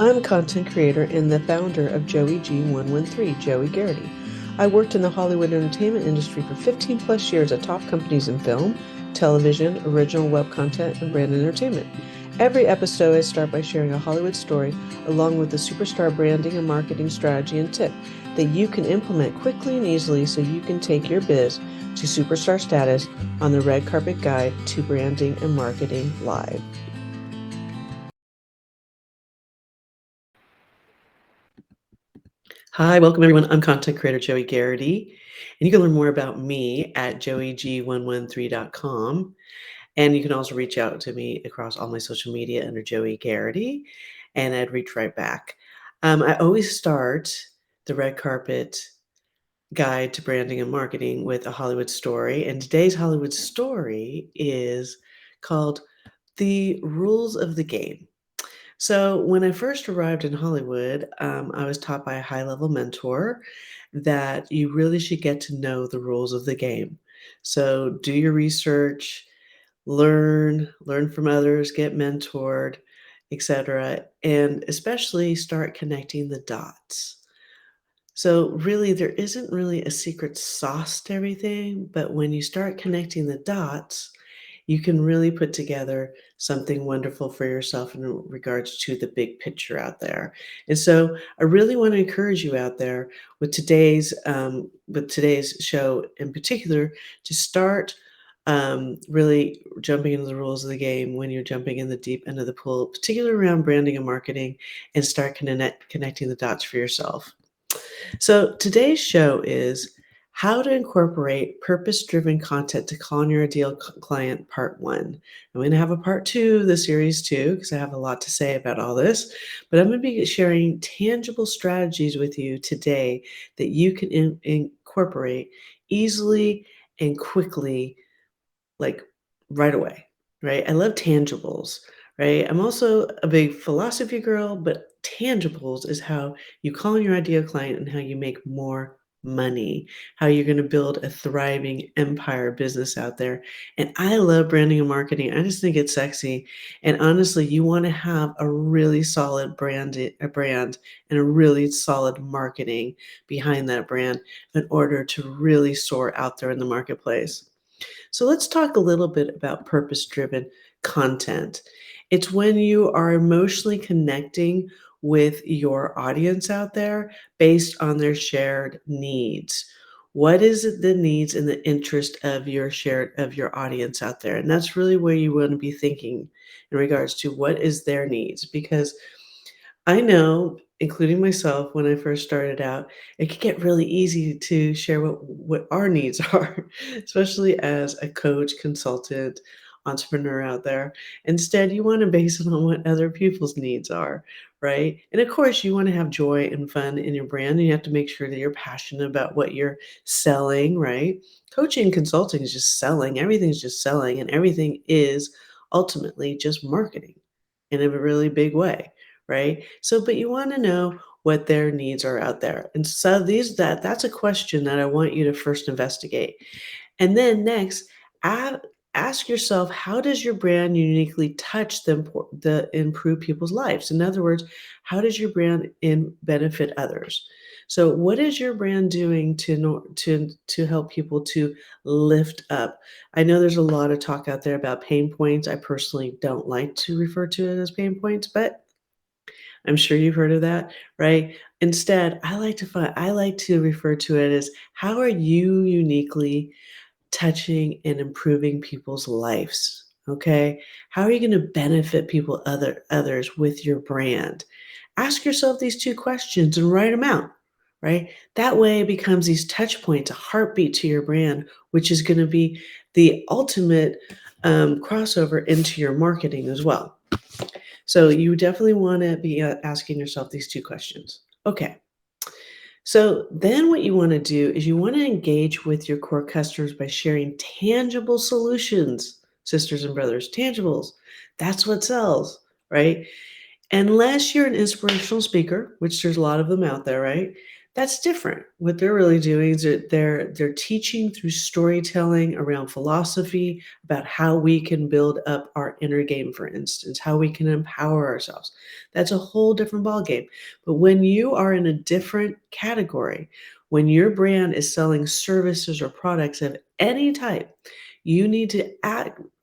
I'm content creator and the founder of Joie G113, Joie Gharrity. I worked in the Hollywood entertainment industry for 15 plus years at top companies in film, television, original web content, and brand entertainment. Every episode, I start by sharing a Hollywood story along with a superstar branding and marketing strategy and tip that you can implement quickly and easily so you can take your biz to superstar status on the Red Carpet Guide to Branding and Marketing Live. Hi, welcome everyone. I'm content creator Joie Gharrity, and you can learn more about me at joieg113.com. And you can also reach out to me across all my social media under Joie Gharrity, and I'd reach right back. I always start the red carpet guide to branding and marketing with a Hollywood story, and today's Hollywood story is called The Rules of the Game. So, when I first arrived in Hollywood, I was taught by a high level mentor that you really should get to know the rules of the game. So, do your research, learn from others, get mentored, etc., and especially start connecting the dots. So, really, there isn't really a secret sauce to everything, but when you start connecting the dots, you can really put together something wonderful for yourself in regards to the big picture out there. And so, I really want to encourage you out there with today's show in particular to start really jumping into the rules of the game when you're jumping in the deep end of the pool, particularly around branding and marketing, and start connecting the dots for yourself. So today's show is how to incorporate purpose-driven content to call on your ideal client, part one. I'm going to have a part two of the series too, because I have a lot to say about all this. But I'm going to be sharing tangible strategies with you today that you can incorporate easily and quickly, like right away, right? I love tangibles, right? I'm also a big philosophy girl, but tangibles is how you call in your ideal client and how you make more money, how you're going to build a thriving empire business out there. And I love branding and marketing. I just think it's sexy. And honestly, you want to have a really solid brand and a really solid marketing behind that brand in order to really soar out there in the marketplace. So let's talk a little bit about purpose driven content. It's when you are emotionally connecting with your audience out there based on their shared needs. What is it the needs and the interest of your audience out there? And that's really where you want to be thinking in regards to what is their needs, because I know, including myself, when I first started out, it could get really easy to share what our needs are, especially as a coach, consultant, entrepreneur out there. Instead, you want to base it on what other people's needs are, right? And of course, you want to have joy and fun in your brand. And you have to make sure that you're passionate about what you're selling, right? Coaching and consulting is just selling. Everything's just selling, and everything is ultimately just marketing in a really big way, right? So, but you want to know what their needs are out there. And so that's a question that I want you to first investigate. And then next, a- ask yourself, how does your brand uniquely touch the improve people's lives? In other words, how does your brand benefit others? So, what is your brand doing to help people to lift up? I know there's a lot of talk out there about pain points. I personally don't like to refer to it as pain points, but I'm sure you've heard of that, right? Instead, I like to refer to it as, how are you uniquely touching and improving people's lives? Okay? How are you going to benefit others with your brand? Ask yourself these two questions and write them out, right? That way it becomes these touch points, a heartbeat to your brand, which is going to be the ultimate crossover into your marketing as well. So you definitely want to be asking yourself these two questions. Okay. So then what you want to do is you want to engage with your core customers by sharing tangible solutions, sisters and brothers, tangibles. That's what sells, right? Unless you're an inspirational speaker, which there's a lot of them out there, right? That's different. What they're really doing is they're teaching through storytelling around philosophy about how we can build up our inner game, for instance, how we can empower ourselves. That's a whole different ballgame. But when you are in a different category, when your brand is selling services or products of any type, you need to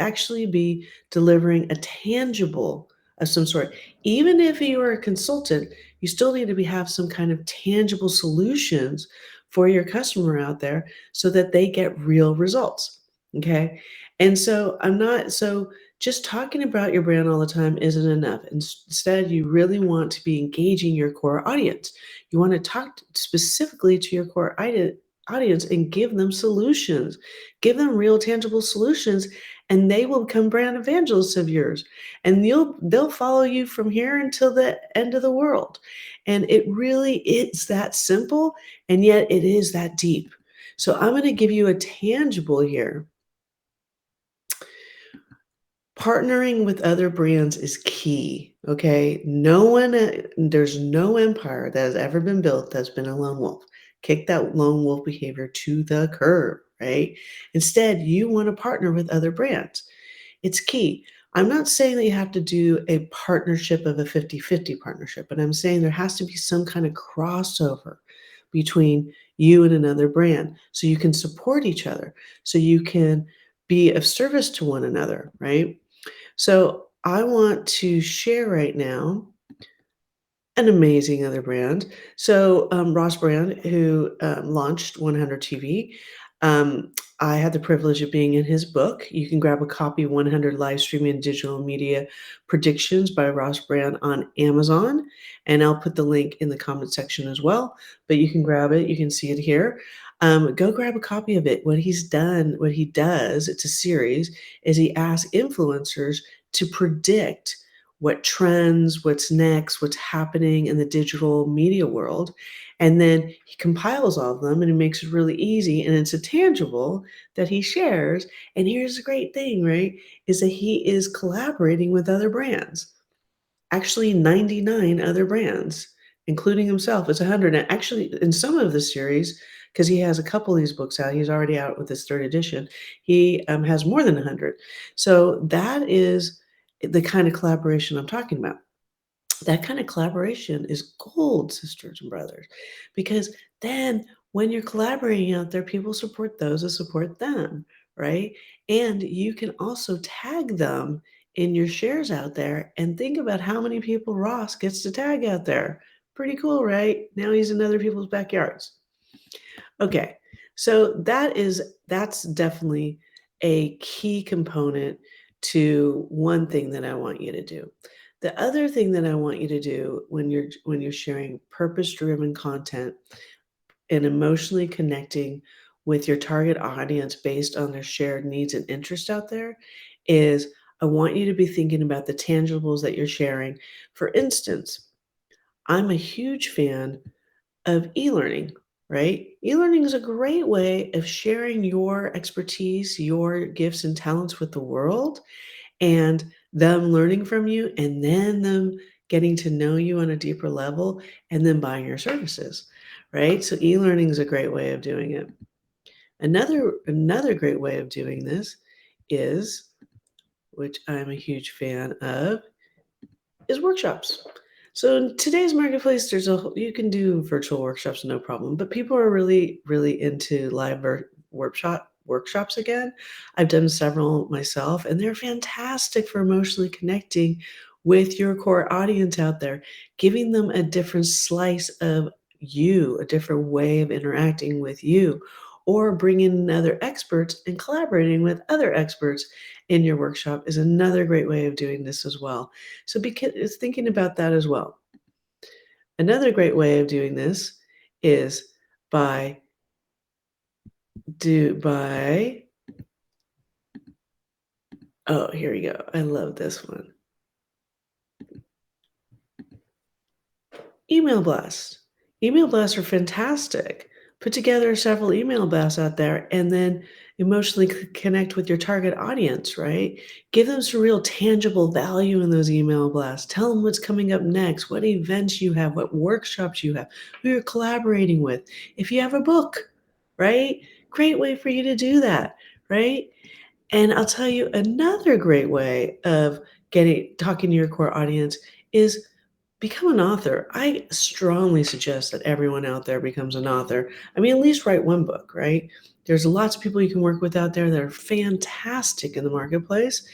actually be delivering a tangible of some sort. Even if you are a consultant, you still need to have some kind of tangible solutions for your customer out there so that they get real results. Okay. And so I'm not, so just talking about your brand all the time isn't enough. Instead, you really want to be engaging your core audience. You want to talk specifically to your core audience and give them solutions, give them real tangible solutions, and they will become brand evangelists of yours, and they'll follow you from here until the end of the world. And it really is that simple, and yet it is that deep. So I'm going to give you a tangible here. Partnering with other brands is key, okay? There's no empire that has ever been built that's been a lone wolf. Kick that lone wolf behavior to the curb, right? Instead, you want to partner with other brands. It's key. I'm not saying that you have to do a partnership of a 50-50 partnership, but I'm saying there has to be some kind of crossover between you and another brand so you can support each other, so you can be of service to one another, right? So I want to share right now an amazing other brand. So, Ross Brand, who launched 100 TV, um, I had the privilege of being in his book. You can grab a copy, 100 Live Streaming and Digital Media Predictions by Ross Brand on Amazon. And I'll put the link in the comment section as well. But you can grab it, you can see it here. Go grab a copy of it. What he's done, what he does, it's a series, is he asks influencers to predict what trends, what's next, what's happening in the digital media world. And then he compiles all of them and he makes it really easy. And it's a tangible that he shares. And here's the great thing, right? Is that he is collaborating with other brands, actually 99 other brands, including himself. It's 100. And actually, in some of the series, because he has a couple of these books out, he's already out with his third edition, he has more than 100. So that is the kind of collaboration I'm talking about. That kind of collaboration is gold, sisters and brothers, because then when you're collaborating out there, people support those that support them, right? And you can also tag them in your shares out there and think about how many people Ross gets to tag out there. Pretty cool, right? Now he's in other people's backyards. Okay, so that's definitely a key component to one thing that I want you to do. The other thing that I want you to do when you're sharing purpose-driven content and emotionally connecting with your target audience based on their shared needs and interests out there is I want you to be thinking about the tangibles that you're sharing. For instance, I'm a huge fan of e-learning, right? E-learning is a great way of sharing your expertise, your gifts and talents with the world, and them learning from you, and then them getting to know you on a deeper level, and then buying your services, right? So e-learning is a great way of doing it. Another great way of doing this is, which I'm a huge fan of, is workshops. So in today's marketplace, you can do virtual workshops no problem, but people are really, really into live workshops again. I've done several myself, and they're fantastic for emotionally connecting with your core audience out there, giving them a different slice of you, a different way of interacting with you, or bringing in other experts and collaborating with other experts in your workshop is another great way of doing this as well. So because thinking about that as well. Another great way of doing this is by do by oh, here we go. I love this one. Email blasts. Email blasts are fantastic. put together several email blasts out there and then emotionally connect with your target audience, right? Give them some real tangible value in those email blasts. Tell them what's coming up next, what events you have, what workshops you have, who you're collaborating with. If you have a book, right? Great way for you to do that, right? And I'll tell you another great way of talking to your core audience is become an author. I strongly suggest that everyone out there becomes an author. I mean, at least write one book, right? There's lots of people you can work with out there that are fantastic in the marketplace,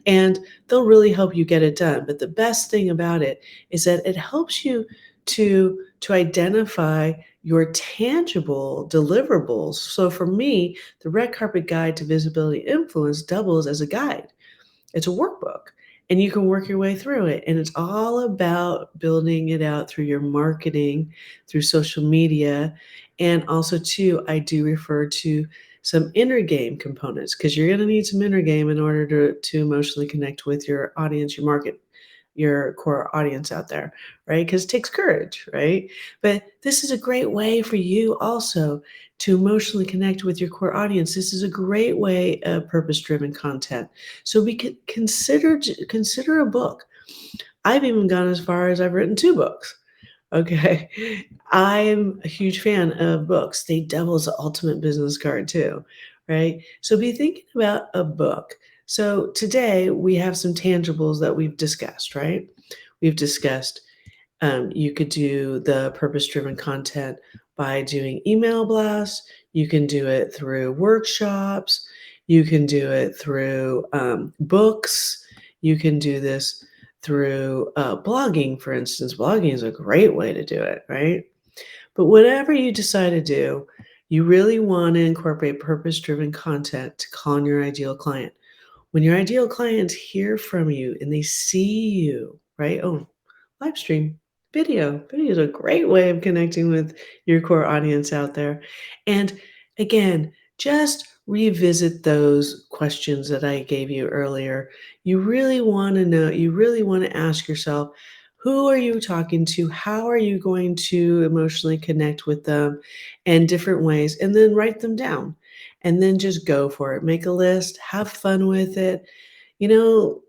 and they'll really help you get it done. But the best thing about it is that it helps you to identify your tangible deliverables. So for me, the Red Carpet Guide to Visibility Influence doubles as a guide. It's a workbook, and you can work your way through it, and it's all about building it out through your marketing, through social media, and also too, I do refer to some inner game components because 'cause you're gonna need some inner game in order to emotionally connect with your audience, your market, your core audience out there, right? Because it takes courage, right? But this is a great way for you also to emotionally connect with your core audience. This is a great way of purpose-driven content. So we could consider a book. I've even gone as far as I've written 2 books. Okay. I'm a huge fan of books. They double as the ultimate business card too, right? So be thinking about a book. So today we have some tangibles that we've discussed, right? We've discussed you could do the purpose-driven content by doing email blasts. You can do it through workshops. You can do it through books. You can do this through blogging, for instance. Blogging is a great way to do it, right? But whatever you decide to do, you really want to incorporate purpose-driven content to call on your ideal client. When your ideal clients hear from you and they see you, right? Oh, live stream, video. Video is a great way of connecting with your core audience out there. And again, just revisit those questions that I gave you earlier. You really want to know, you really want to ask yourself, who are you talking to? How are you going to emotionally connect with them in different ways? And then write them down and then just go for it. Make a list, have fun with it. You know,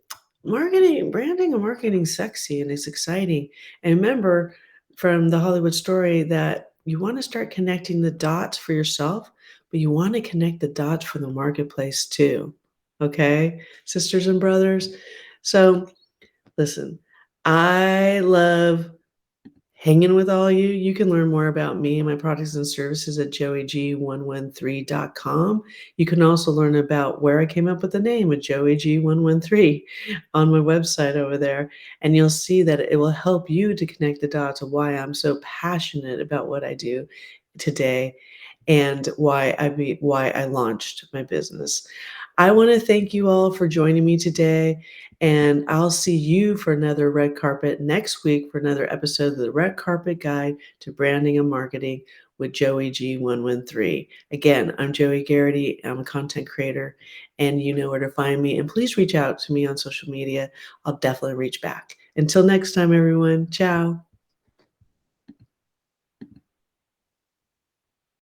branding and marketing is sexy and it's exciting. And remember from the Hollywood story that you want to start connecting the dots for yourself, but you want to connect the dots for the marketplace too. Okay, sisters and brothers. So listen, I love hanging with all you. You can learn more about me and my products and services at joieg113.com. You can also learn about where I came up with the name at joieg113 on my website over there. And you'll see that it will help you to connect the dots of why I'm so passionate about what I do today and why I launched my business. I want to thank you all for joining me today, and I'll see you for another red carpet next week for another episode of the Red Carpet Guide to Branding and Marketing with Joey G113. Again, I'm Joie Gharrity. I'm a content creator, and you know where to find me. And please reach out to me on social media. I'll definitely reach back. Until next time, everyone. Ciao.